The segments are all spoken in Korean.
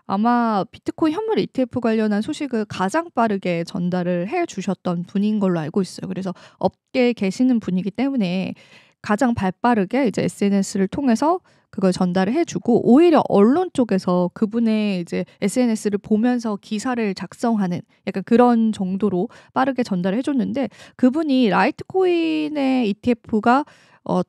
아마 비트코인 현물 ETF 관련한 소식을 가장 빠르게 전달을 해 주셨던 분인 걸로 알고 있어요. 그래서 업계에 계시는 분이기 때문에 가장 발빠르게 이제 SNS를 통해서 그걸 전달을 해 주고, 오히려 언론 쪽에서 그분의 이제 SNS를 보면서 기사를 작성하는 약간 그런 정도로 빠르게 전달을 해 줬는데, 그분이 라이트코인의 ETF가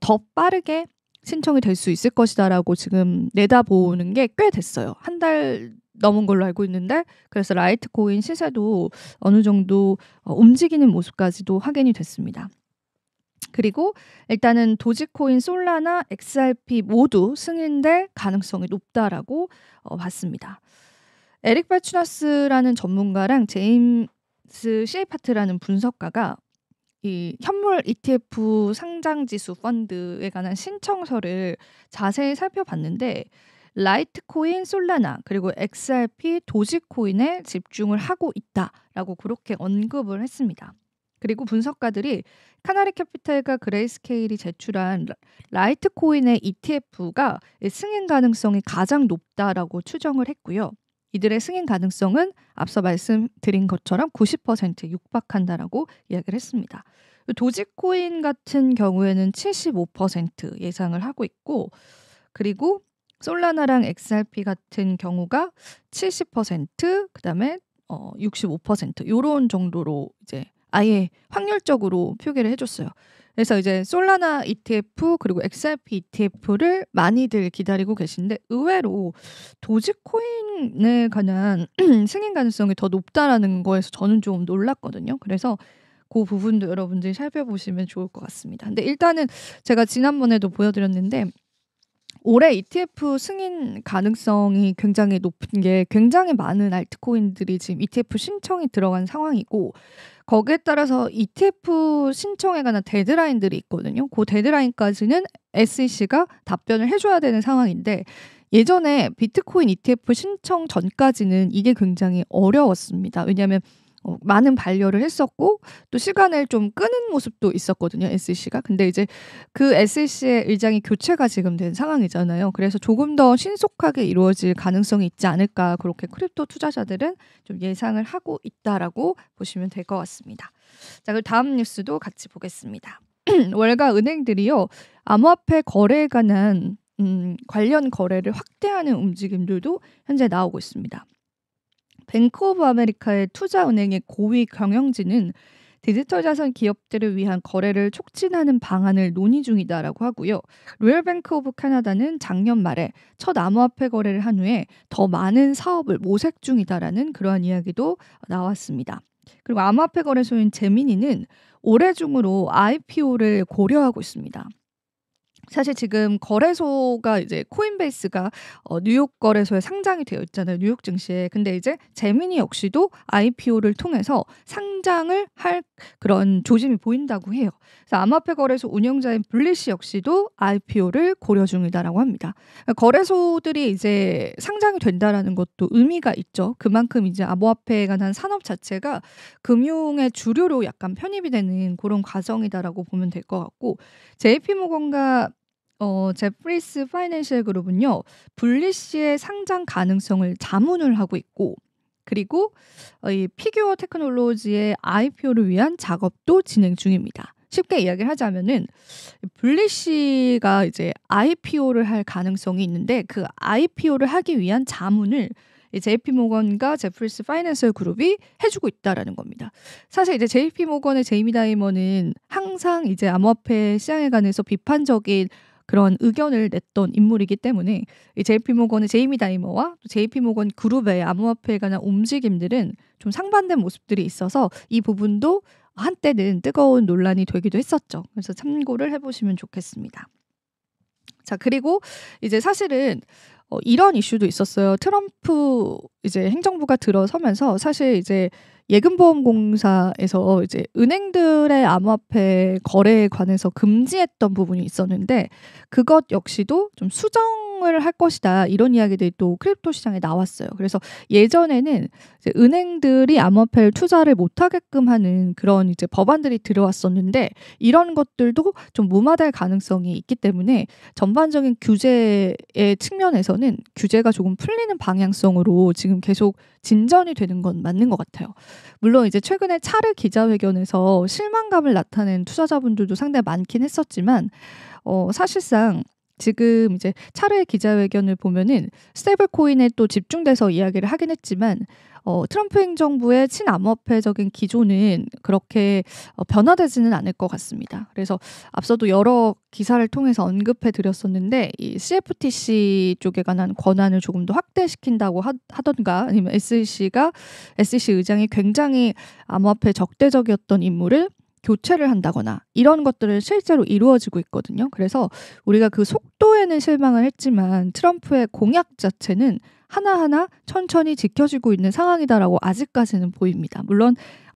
더 빠르게 신청이 될 수 있을 것이다라고 지금 내다보는 게 꽤 됐어요. 한 달 넘은 걸로 알고 있는데, 그래서 라이트코인 시세도 어느 정도 움직이는 모습까지도 확인이 됐습니다. 그리고 일단은 도지코인, 솔라나, XRP 모두 승인될 가능성이 높다라고 봤습니다. 에릭 발추나스라는 전문가랑 제임스 시에파트라는 분석가가 이 현물 ETF 상장지수 펀드에 관한 신청서를 자세히 살펴봤는데, 라이트코인, 솔라나, 그리고 XRP, 도지코인에 집중을 하고 있다라고 그렇게 언급을 했습니다. 그리고 분석가들이 카나리 캐피탈과 그레이스케일이 제출한 라이트코인의 ETF가 승인 가능성이 가장 높다라고 추정을 했고요. 이들의 승인 가능성은 앞서 말씀드린 것처럼 90%에 육박한다라고 이야기를 했습니다. 도지코인 같은 경우에는 75% 예상을 하고 있고, 그리고 솔라나랑 XRP 같은 경우가 70%, 그다음에 65% 요런 정도로 이제 아예 확률적으로 표기를 해줬어요. 그래서 이제 솔라나 ETF 그리고 XRP ETF를 많이들 기다리고 계신데, 의외로 도지코인에 관한 승인 가능성이 더 높다라는 거에서 저는 좀 놀랐거든요. 그래서 그 부분도 여러분들이 살펴보시면 좋을 것 같습니다. 근데 일단은 제가 지난번에도 보여드렸는데, 올해 ETF 승인 가능성이 굉장히 높은 게, 굉장히 많은 알트코인들이 지금 ETF 신청이 들어간 상황이고, 거기에 따라서 ETF 신청에 관한 데드라인들이 있거든요. 그 데드라인까지는 SEC가 답변을 해줘야 되는 상황인데, 예전에 비트코인 ETF 신청 전까지는 이게 굉장히 어려웠습니다. 왜냐하면 많은 반려를 했었고, 또 시간을 좀 끄는 모습도 있었거든요, SEC가. 근데 이제 그 SEC의 의장이 교체가 지금 된 상황이잖아요. 그래서 조금 더 신속하게 이루어질 가능성이 있지 않을까, 그렇게 크립토 투자자들은 좀 예상을 하고 있다라고 보시면 될 것 같습니다. 자, 그리고 다음 뉴스도 같이 보겠습니다. 월가 은행들이요, 암호화폐 거래에 관한 관련 거래를 확대하는 움직임들도 현재 나오고 있습니다. 뱅크 오브 아메리카의 투자은행의 고위 경영진은 디지털 자산 기업들을 위한 거래를 촉진하는 방안을 논의 중이다라고 하고요. 로열 뱅크 오브 캐나다는 작년 말에 첫 암호화폐 거래를 한 후에 더 많은 사업을 모색 중이다라는 그러한 이야기도 나왔습니다. 그리고 암호화폐 거래소인 제미니는 올해 중으로 IPO를 고려하고 있습니다. 사실 지금 거래소가 이제 코인베이스가 뉴욕 거래소에 상장이 되어 있잖아요. 뉴욕 증시에. 근데 이제 제미니 역시도 IPO를 통해서 상장을 할 그런 조짐이 보인다고 해요. 그래서 암호화폐 거래소 운영자인 블리시 역시도 IPO를 고려 중이다라고 합니다. 거래소들이 이제 상장이 된다라는 것도 의미가 있죠. 그만큼 이제 암호화폐에 관한 산업 자체가 금융의 주류로 약간 편입이 되는 그런 과정이다라고 보면 될 것 같고, JP모건과 제프리스 파이낸셜 그룹은요, 분리시의 상장 가능성을 자문을 하고 있고, 그리고 이 피규어 테크놀로지의 IPO를 위한 작업도 진행 중입니다. 쉽게 이야기를 하자면은, 분리시가 이제 IPO를 할 가능성이 있는데, 그 IPO를 하기 위한 자문을 JP모건과 제프리스 파이낸셜 그룹이 해주고 있다라는 겁니다. 사실 이제 JP모건의 제이미 다이머는 항상 이제 암호화폐 시장에 관해서 비판적인 그런 의견을 냈던 인물이기 때문에, 이 JP모건의 제이미 다이머와 또 JP모건 그룹의 암호화폐에 관한 움직임들은 좀 상반된 모습들이 있어서 이 부분도 한때는 뜨거운 논란이 되기도 했었죠. 그래서 참고를 해보시면 좋겠습니다. 자, 그리고 이제 사실은 이런 이슈도 있었어요. 트럼프 이제 행정부가 들어서면서 사실 이제 예금보험공사에서 이제 은행들의 암호화폐 거래에 관해서 금지했던 부분이 있었는데, 그것 역시도 좀 수정 개방을 할 것이다. 이런 이야기들이 또 크립토 시장에 나왔어요. 그래서 예전에는 이제 은행들이 암호화폐를 투자를 못하게끔 하는 그런 이제 법안들이 들어왔었는데 이런 것들도 좀 무마될 가능성이 있기 때문에 전반적인 규제의 측면에서는 규제가 조금 풀리는 방향성으로 지금 계속 진전이 되는 건 맞는 것 같아요. 물론 이제 최근에 차르 기자회견에서 실망감을 나타낸 투자자분들도 상당히 많긴 했었지만 사실상 지금 이제 차르의 기자회견을 보면은 스테이블 코인에 또 집중돼서 이야기를 하긴 했지만 트럼프 행정부의 친암호화폐적인 기조는 그렇게 변화되지는 않을 것 같습니다. 그래서 앞서도 여러 기사를 통해서 언급해 드렸었는데 이 CFTC 쪽에 관한 권한을 조금 더 확대시킨다고 하던가 아니면 SEC 의장이 굉장히 암호화폐 적대적이었던 인물을 교체를 한다거나 이런 것들은 실제로 이루어지고 있거든요. 그래서 우리가 그 속도에는 실망을 했지만 트럼프의 공약 자체는 하나하나 천천히 지켜지고 있는 상황이다라고 아직까지는 보입니다. 물론